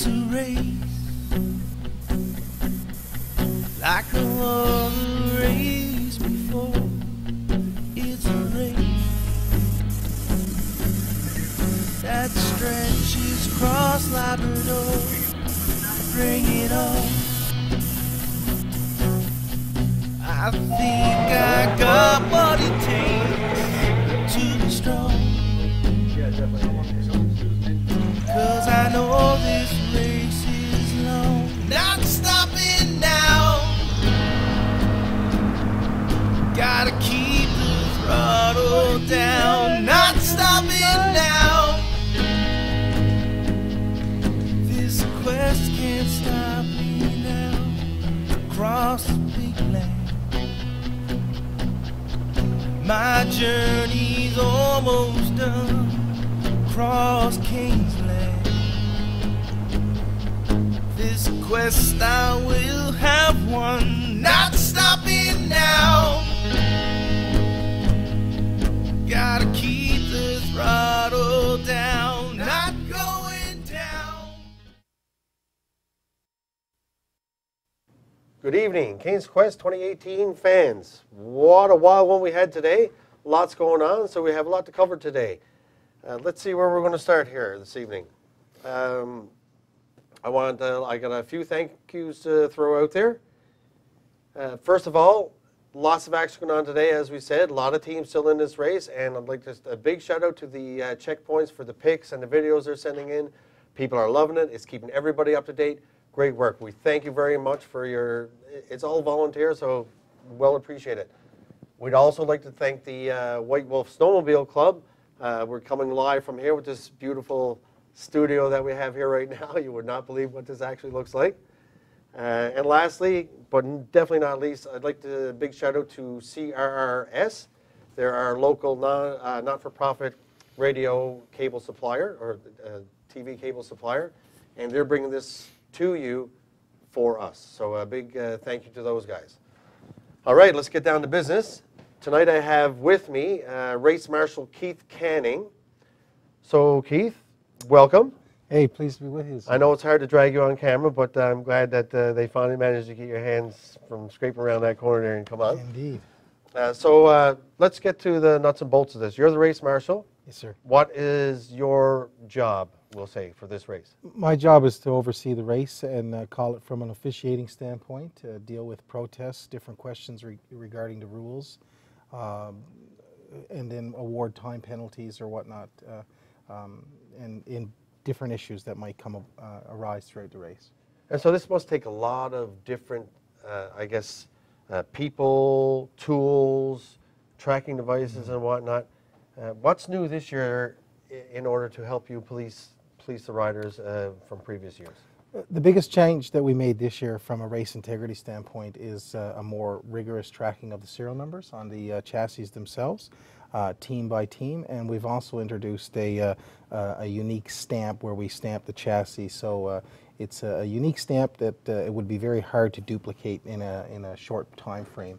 It's a race like no other race before. It's a race that stretches across Labrador. Bring it on. I think I got what it takes to be strong. 'Cause I know this race is long. Not stopping now. Gotta keep the throttle down. Not stopping now. This quest can't stop me now. Across the big land. My journey's almost done. Across Kingsland. This quest I will have won. Not stopping now. Gotta keep the throttle down. Not going down. Good evening, King's Quest 2018 fans. What a wild one we had today. Lots going on, so we have a lot to cover today. Let's see where we're going to start here this evening. I got a few thank yous to throw out there. First of all, lots of action going on today, as we said. A lot of teams still in this race, and I'd like just a big shout out to the checkpoints for the pics and the videos they're sending in. People are loving it. It's keeping everybody up to date. Great work. We thank you very much for your, it's all volunteer, so well appreciated. We'd also like to thank the White Wolf Snowmobile Club. We're coming live from here with this beautiful studio that we have here right now. You would not believe what this actually looks like. And lastly, but definitely not least, I'd like to big shout out to CRRS. They're our local not-for-profit radio cable supplier, or TV cable supplier, and they're bringing this to you for us. So a big thank you to those guys. All right, let's get down to business. Tonight I have with me Race Marshal Keith Canning. So Keith, welcome. Hey, pleased to be with you. I know it's hard to drag you on camera, but I'm glad that they finally managed to get your hands from scraping around that corner there and come on. Indeed. So let's get to the nuts and bolts of this. You're the race marshal. Yes, sir. What is your job, we'll say, for this race? My job is to oversee the race and call it from an officiating standpoint, deal with protests, different questions regarding the rules, and then award time penalties or whatnot, and in different issues that might arise throughout the race. And so this must take a lot of different, people, tools, tracking devices and whatnot. What's new this year in order to help you police the riders from previous years? The biggest change that we made this year from a race integrity standpoint is a more rigorous tracking of the serial numbers on the chassis themselves, team by team, and we've also introduced a unique stamp where we stamp the chassis. So it's a unique stamp that it would be very hard to duplicate in a short time frame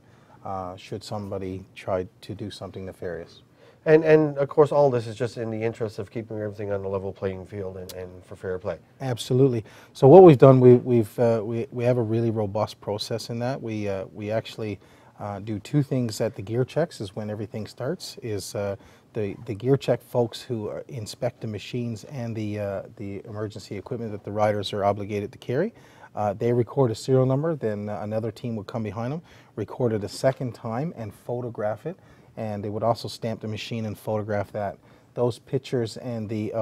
should somebody try to do something nefarious. And of course, all this is just in the interest of keeping everything on a level playing field and for fair play. Absolutely. So what we've done, we have a really robust process in that. We actually do two things at the gear checks. Is when everything starts. Is the gear check folks who inspect the machines and the emergency equipment that the riders are obligated to carry. They record a serial number. Then another team would come behind them, record it a second time, and photograph it. And they would also stamp the machine and photograph that. Those pictures and the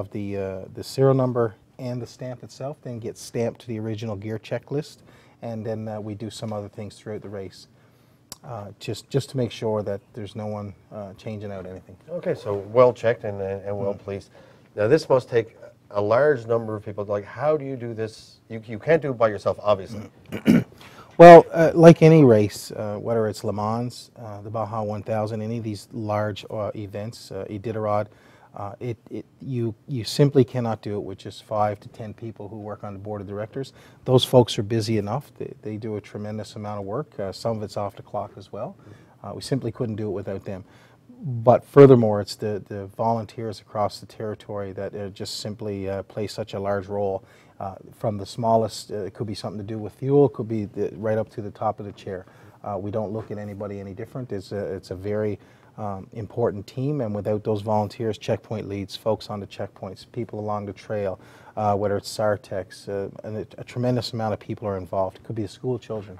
serial number and the stamp itself then get stamped to the original gear checklist, and then we do some other things throughout the race, just to make sure that there's no one changing out anything. Okay, so well checked and well policed. Now this must take a large number of people. Like, how do you do this? You can't do it by yourself, obviously. Well, like any race, whether it's Le Mans, the Baja 1000, any of these large events, Iditarod, you simply cannot do it with just 5 to 10 people who work on the board of directors. Those folks are busy enough. They do a tremendous amount of work. Some of it's off the clock as well. We simply couldn't do it without them. But furthermore, it's the volunteers across the territory that just simply play such a large role. From the smallest, it could be something to do with fuel, it could be right up to the top of the chair. We don't look at anybody any different. It's a very important team, and without those volunteers, checkpoint leads, folks on the checkpoints, people along the trail, whether it's SARTEX, and a tremendous amount of people are involved. It could be the school children,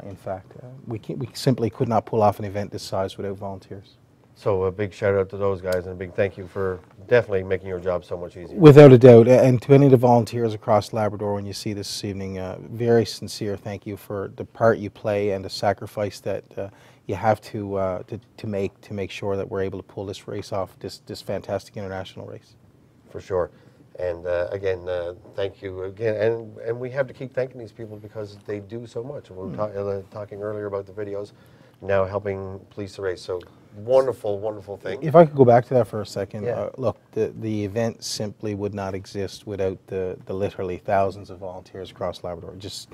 in fact. We simply could not pull off an event this size without volunteers. So a big shout out to those guys and a big thank you for definitely making your job so much easier. Without a doubt, and to any of the volunteers across Labrador when you see this evening, very sincere thank you for the part you play and the sacrifice that you have to make sure that we're able to pull this race off, this fantastic international race. For sure. And again, thank you again. And we have to keep thanking these people because they do so much. We were talking earlier about the videos, now helping police the race. So wonderful, wonderful thing. If I could go back to that for a second, Yeah. look, the event simply would not exist without the literally thousands of volunteers across Labrador. Just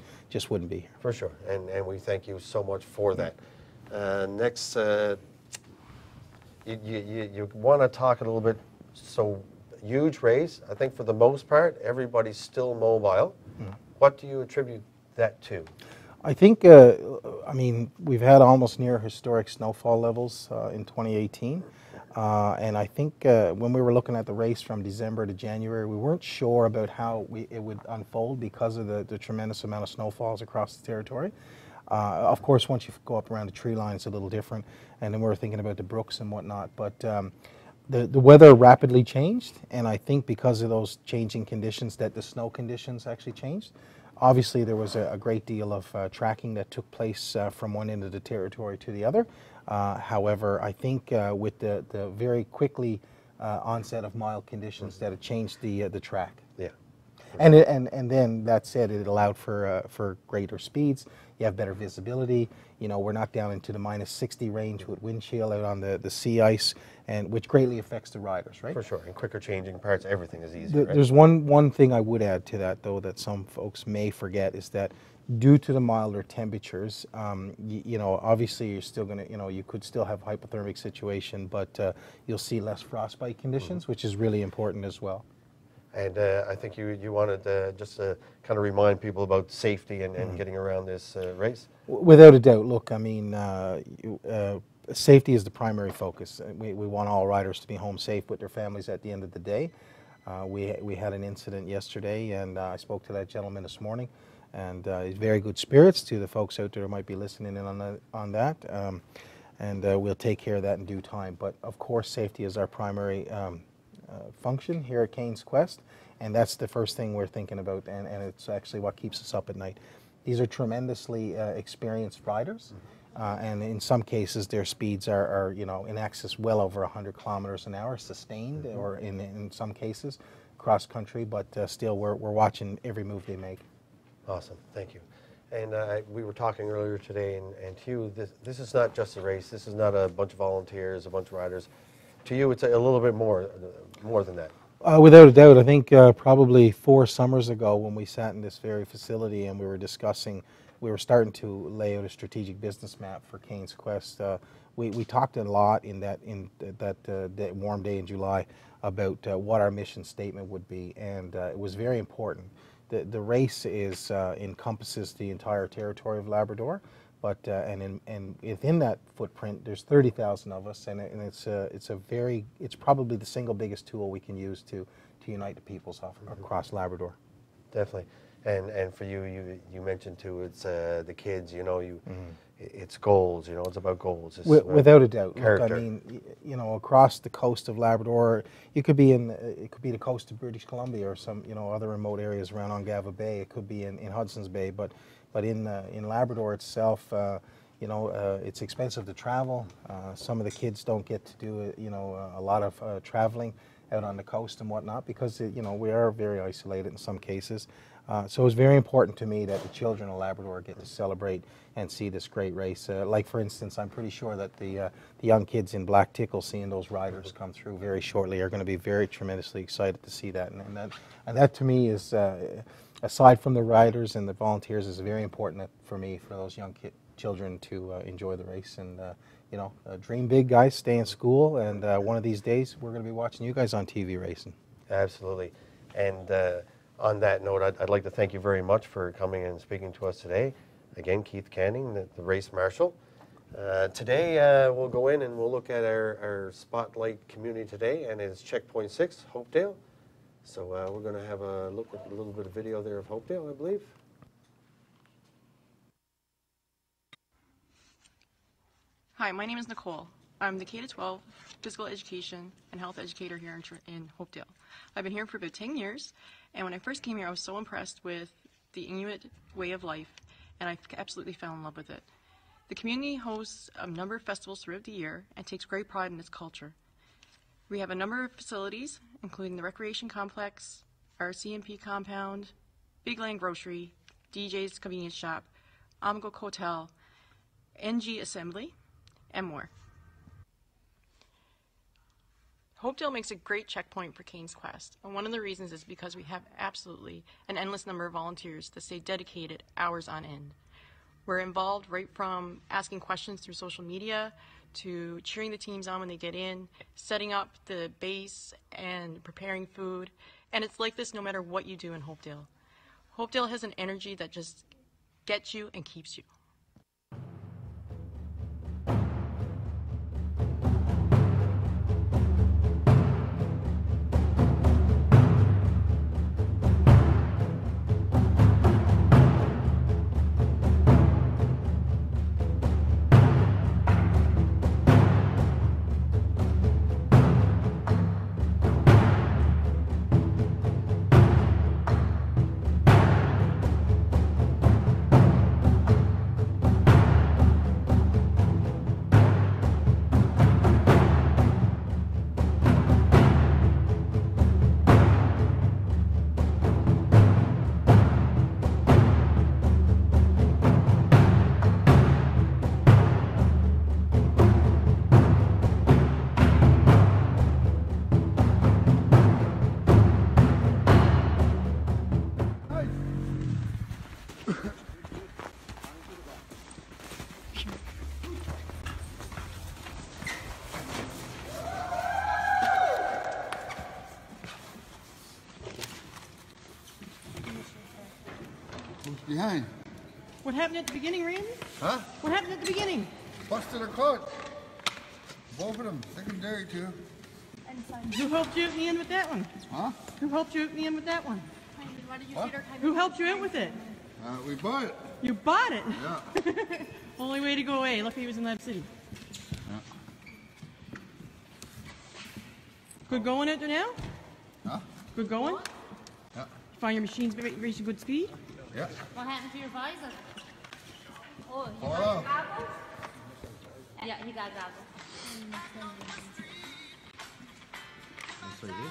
wouldn't be here. For sure. And we thank you so much for that. Next, you want to talk a little bit, so huge race. I think for the most part, everybody's still mobile. What do you attribute that to? I think, I mean, we've had almost near historic snowfall levels in 2018. And I think when we were looking at the race from December to January, we weren't sure about how it would unfold because of the tremendous amount of snowfalls across the territory. Of course, once you go up around the tree line, it's a little different. And then we were thinking about the brooks and whatnot. But the weather rapidly changed. And I think because of those changing conditions that the snow conditions actually changed. Obviously, there was a great deal of tracking that took place from one end of the territory to the other. However, I think with the very quickly onset of mild conditions that it changed the track. Yeah. And then that said, it allowed for greater speeds. You have better visibility. You know, we're not down into the -60 range with wind chill out on the sea ice, and which greatly affects the riders, right? For sure. And quicker changing parts, everything is easier, right? There's one thing I would add to that, though, that some folks may forget, is that due to the milder temperatures, you know, obviously you're still going to, you know, you could still have hypothermic situation, but you'll see less frostbite conditions, which is really important as well. And I think you wanted just to kind of remind people about safety and getting around this race. Without a doubt. Look, I mean, safety is the primary focus. We want all riders to be home safe with their families at the end of the day. We had an incident yesterday, and I spoke to that gentleman this morning, and he's very good spirits. To the folks out there who might be listening in on that, and we'll take care of that in due time. But of course, safety is our primary function here at Cain's Quest, and that's the first thing we're thinking about, and it's actually what keeps us up at night. These are tremendously experienced riders, and in some cases their speeds are you know, in excess well over 100 kilometers an hour sustained, or in some cases cross country, but still we're watching every move they make. Awesome, thank you. And we were talking earlier today, and to you, this is not just a race. This is not a bunch of volunteers, a bunch of riders. To you, it's a little bit more than that. Without a doubt. I think probably 4 summers ago when we sat in this very facility and we were discussing, we were starting to lay out a strategic business map for Cain's Quest. We talked a lot in that warm day in July about what our mission statement would be, and it was very important. The race encompasses the entire territory of Labrador. But and within that footprint, there's 30,000 of us, and it's probably the single biggest tool we can use to unite the peoples across Labrador. Definitely, and for you mentioned too, it's the kids. You know, it's goals. You know, it's about goals. It's without a doubt. Character. Look, I mean, you know, across the coast of Labrador, it could be the coast of British Columbia or some other remote areas around Ongava Bay. It could be in Hudson's Bay, but in Labrador itself, it's expensive to travel. Some of the kids don't get to do a lot of traveling out on the coast and whatnot because we are very isolated in some cases. So it's very important to me that the children of Labrador get to celebrate and see this great race. Like for instance, I'm pretty sure that the young kids in Black Tickle seeing those riders come through very shortly are going to be very tremendously excited to see that. And that to me is, aside from the riders and the volunteers, is very important for me for those young children to enjoy the race and you know, dream big, guys. Stay in school, and one of these days we're going to be watching you guys on TV racing. Absolutely. And on that note, I'd like to thank you very much for coming and speaking to us today. Again, Keith Canning, the race marshal. Today we'll go in and we'll look at our Spotlight community today, and it's Checkpoint 6, Hopedale. So we're going to have a look at a little bit of video there of Hopedale, I believe. Hi, my name is Nicole. I'm the K-12 physical education and health educator here in Hopedale. I've been here for about 10 years, and when I first came here I was so impressed with the Inuit way of life, and I absolutely fell in love with it. The community hosts a number of festivals throughout the year and takes great pride in its culture. We have a number of facilities, including the recreation complex, our CMP compound, Big Land Grocery, DJ's Convenience Shop, Amagok Hotel, NG Assembly, and more. Hopedale makes a great checkpoint for Kane's Quest, and one of the reasons is because we have absolutely an endless number of volunteers that stay dedicated hours on end. We're involved right from asking questions through social media to cheering the teams on when they get in, setting up the base and preparing food, and it's like this no matter what you do in Hopedale. Hopedale has an energy that just gets you and keeps you. Who's behind? What happened at the beginning, Randy? Huh? What happened at the beginning? Busted her caught. Both of them, secondary too. Who helped you out in the end with that one? Huh? Who helped you out in the end with that one? What? Who helped you out with it? We bought it. You bought it? Yeah. Only way to go away. Lucky he was in Lab City. Yeah. Good going out there now? Huh? Good going? Yeah. You find your machines reaching good speed? Yeah. What happened to your visor? Oh, you Fall got off. goggles? Yeah, he got goggles. So you did?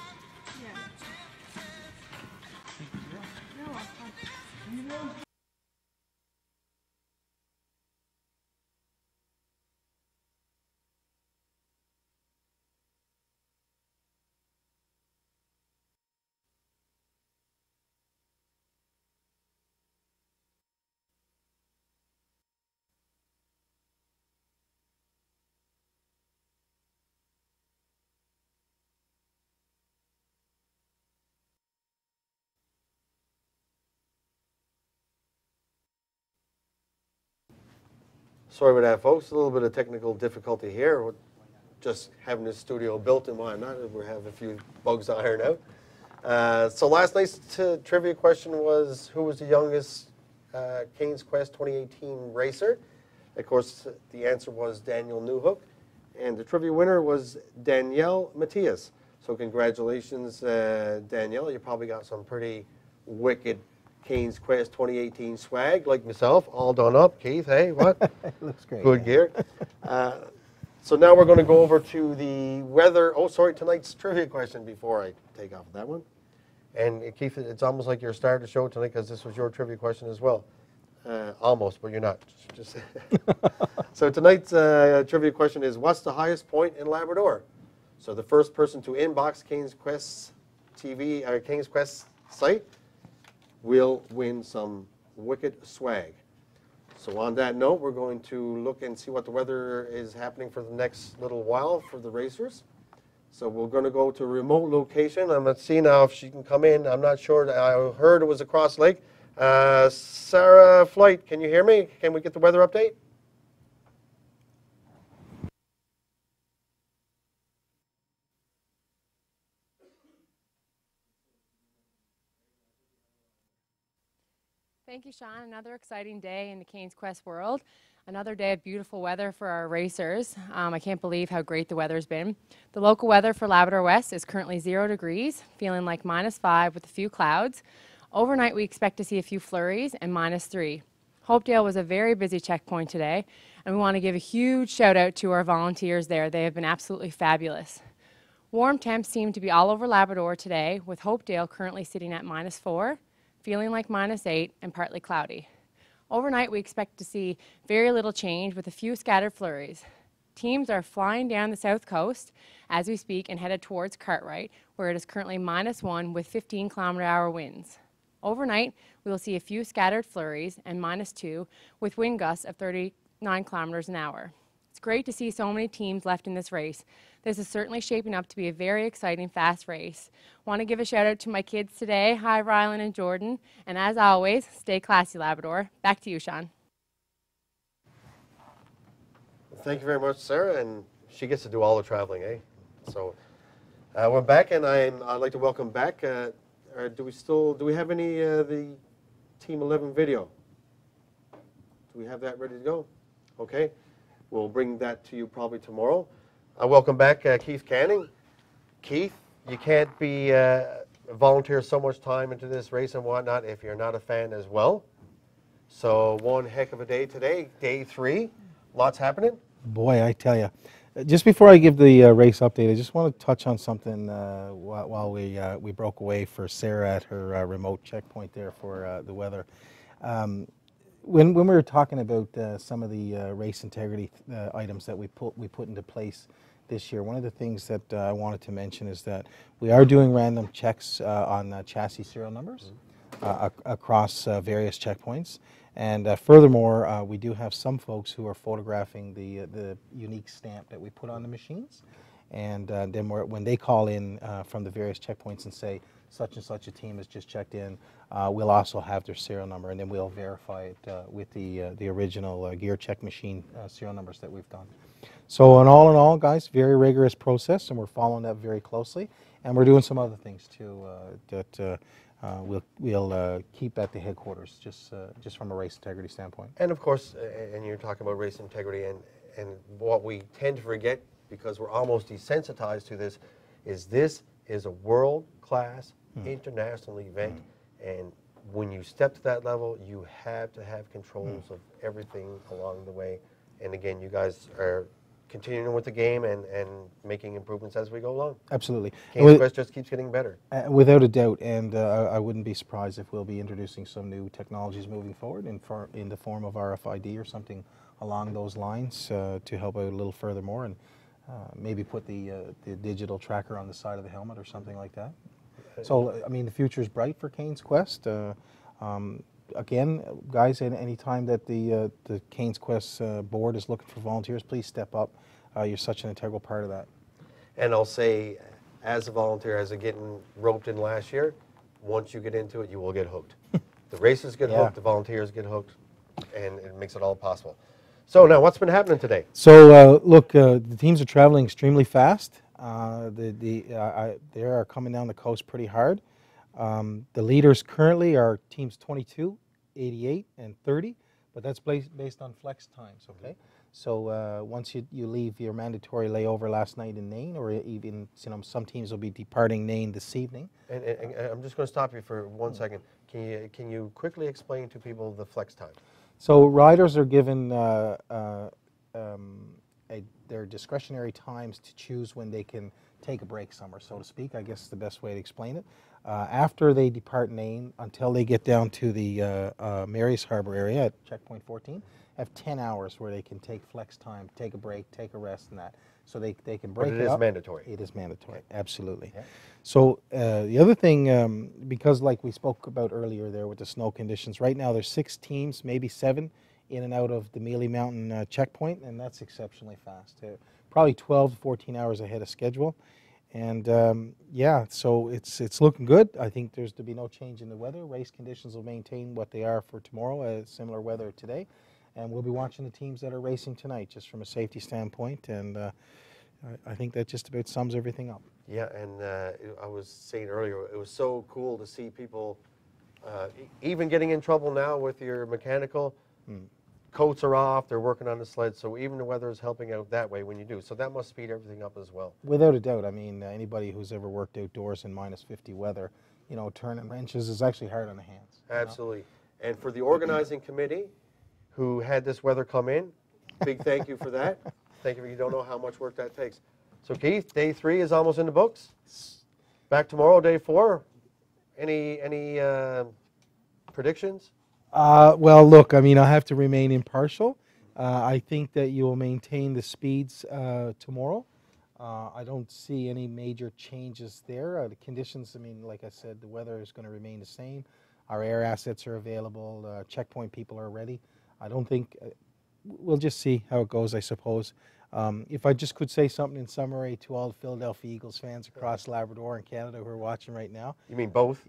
Sorry about that, folks. A little bit of technical difficulty here. We're just having this studio built and whatnot. We have a few bugs to iron out. So last night's trivia question was, who was the youngest Kane's Quest 2018 racer? Of course, the answer was Daniel Newhook. And the trivia winner was Danielle Matias. So congratulations, Danielle. You probably got some pretty wicked Kane's Quest 2018 swag, like myself, all done up. Keith, hey, what? Looks great. Good gear. So now we're going to go over to the weather. Oh, sorry, tonight's trivia question before I take off that one. And Keith, it's almost like you're starting the show tonight because this was your trivia question as well. Almost, but you're not. Just So tonight's trivia question is, what's the highest point in Labrador? So the first person to inbox Kane's Quest TV or Kane's Quest site will win some wicked swag. So on that note, we're going to look and see what the weather is happening for the next little while for the racers. So we're going to go to a remote location. I'm going to see now if she can come in. I'm not sure. I heard it was across lake. Sarah Flight, can you hear me? Can we get the weather update? Thank you, Sean. Another exciting day in the Canes Quest world. Another day of beautiful weather for our racers. I can't believe how great the weather's been. The local weather for Labrador West is currently 0 degrees, feeling like -5 with a few clouds. Overnight, we expect to see a few flurries and -3. Hopedale was a very busy checkpoint today, and we want to give a huge shout out to our volunteers there. They have been absolutely fabulous. Warm temps seem to be all over Labrador today, with Hopedale currently sitting at -4, feeling like -8 and partly cloudy. Overnight, we expect to see very little change with a few scattered flurries. Teams are flying down the south coast as we speak and headed towards Cartwright, where it is currently -1 with 15-kilometer-hour winds. Overnight, we will see a few scattered flurries and -2 with wind gusts of 39 kilometers an hour. It's great to see so many teams left in this race. This is certainly shaping up to be a very exciting, fast race. Want to give a shout out to my kids today. Hi, Rylan and Jordan. And as always, stay classy, Labrador. Back to you, Sean. Thank you very much, Sarah. And she gets to do all the traveling, eh? So we're back, and I'd like to welcome back. Do we have any the Team 11 video? Do we have that ready to go? Okay. We'll bring that to you probably tomorrow. Welcome back, Keith Canning. Keith, you can't be volunteer so much time into this race and whatnot if you're not a fan as well. So one heck of a day today, day 3. Lots happening. Boy, I tell you. Just before I give the race update, I just want to touch on something while we broke away for Sarah at her remote checkpoint there for the weather. When we were talking about some of the race integrity items that we put into place this year, one of the things that I wanted to mention is that we are doing random checks on chassis serial numbers across various checkpoints. And furthermore, we do have some folks who are photographing the unique stamp that we put on the machines. And then when they call in from the various checkpoints and say, such and such a team has just checked in, we'll also have their serial number, and then we'll verify it with the original gear check machine serial numbers that we've done. So in all, guys, very rigorous process, and we're following that very closely. And we're doing some other things too that we'll keep at the headquarters, just from a race integrity standpoint. And of course, and you're talking about race integrity, and what we tend to forget, because we're almost desensitized to this is a world-class international event, and when you step to that level, you have to have controls of everything along the way. And again, you guys are continuing with the game and making improvements as we go along. Absolutely. Canes Quest just keeps getting better. Without a doubt, and I wouldn't be surprised if we'll be introducing some new technologies moving forward in the form of RFID or something along those lines to help out a little furthermore, and maybe put the digital tracker on the side of the helmet or something like that. So, I mean, the future is bright for Canes Quest. Again, guys, any time that the Canes Quest board is looking for volunteers, please step up. You're such an integral part of that. And I'll say, as a volunteer, as a getting roped in last year, once you get into it, you will get hooked. The racers get hooked, the volunteers get hooked, and it makes it all possible. So now, what's been happening today? So look, the teams are traveling extremely fast. They are coming down the coast pretty hard. The leaders currently are teams 22, 88, and 30, but that's based on flex times, okay? So once you leave your mandatory layover last night in Nain, or even some teams will be departing Nain this evening. And I'm just going to stop you for 1 second. Can you quickly explain to people the flex time? So riders are given their discretionary times to choose when they can take a break somewhere, so to speak. I guess is the best way to explain it. After they depart Nain, until they get down to the Mary's Harbor area at checkpoint 14, have 10 hours where they can take flex time, take a break, take a rest, and that. So they can break it up. But it is mandatory. It is mandatory, okay. Absolutely. Yeah. So the other thing, because like we spoke about earlier there with the snow conditions, right now there's 6 teams, maybe 7, in and out of the Mealy Mountain checkpoint, and that's exceptionally fast. Probably 12 to 14 hours ahead of schedule. And yeah, so it's looking good. I think there's to be no change in the weather. Race conditions will maintain what they are for tomorrow, similar weather today. And we'll be watching the teams that are racing tonight, just from a safety standpoint. And I think that just about sums everything up. Yeah, and I was saying earlier, it was so cool to see people even getting in trouble now with your mechanical. Coats are off, they're working on the sled, so even the weather is helping out that way when you do. So that must speed everything up as well. Without a doubt. I mean, anybody who's ever worked outdoors in minus 50 weather, you know, turning wrenches is actually hard on the hands. Absolutely. And for the organizing committee who had this weather come in, big thank you for that. Thank you. You don't know how much work that takes. So Keith, day 3 is almost in the books. Back tomorrow, day 4. Any predictions? Well, look, I mean, I have to remain impartial. I think that you will maintain the speeds tomorrow. I don't see any major changes there. The conditions, I mean, like I said, the weather is going to remain the same. Our air assets are available. Checkpoint people are ready. I don't think, we'll just see how it goes, I suppose. If I just could say something in summary to all the Philadelphia Eagles fans across Labrador and Canada who are watching right now. You mean both?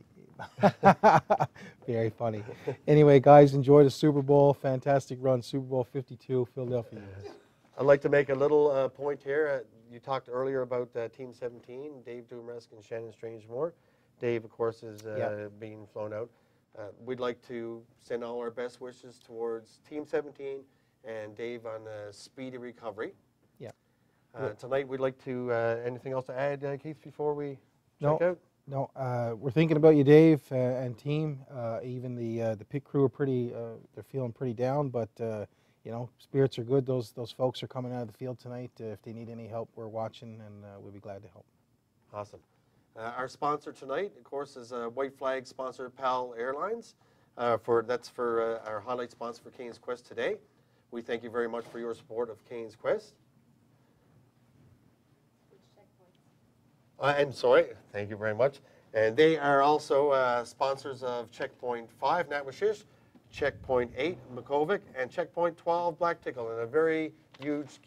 Very funny. Anyway, guys, enjoy the Super Bowl. Fantastic run, Super Bowl 52, Philadelphia Eagles. I'd like to make a little point here. You talked earlier about Team 17, Dave Dumaresque and Shannon Strangemore. Dave, of course, is being flown out. We'd like to send all our best wishes towards Team 17 and Dave on a speedy recovery. Yeah. Tonight, we'd like to, anything else to add, Keith, before we check out? No, we're thinking about you, Dave, and team. Even the pit crew are pretty, they're feeling pretty down, but you know, spirits are good. Those folks are coming out of the field tonight. If they need any help, we're watching, and we'll be glad to help. Awesome. Our sponsor tonight, of course, is White Flag sponsor PAL Airlines. That's for our highlight sponsor for Cane's Quest today. We thank you very much for your support of Cane's Quest. And sorry, thank you very much. And they are also sponsors of Checkpoint 5, Natwashish, Checkpoint 8, Makovic, and Checkpoint 12, Black Tickle, and a very huge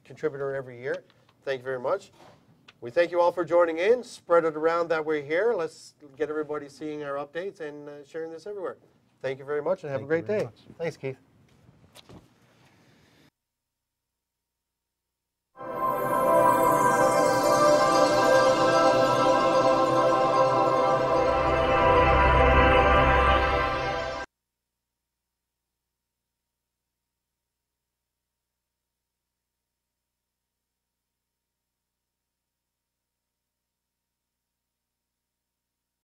contributor every year. Thank you very much. We thank you all for joining in. Spread it around that we're here. Let's get everybody seeing our updates and sharing this everywhere. Thank you very much, and have a great day. Thanks, Keith.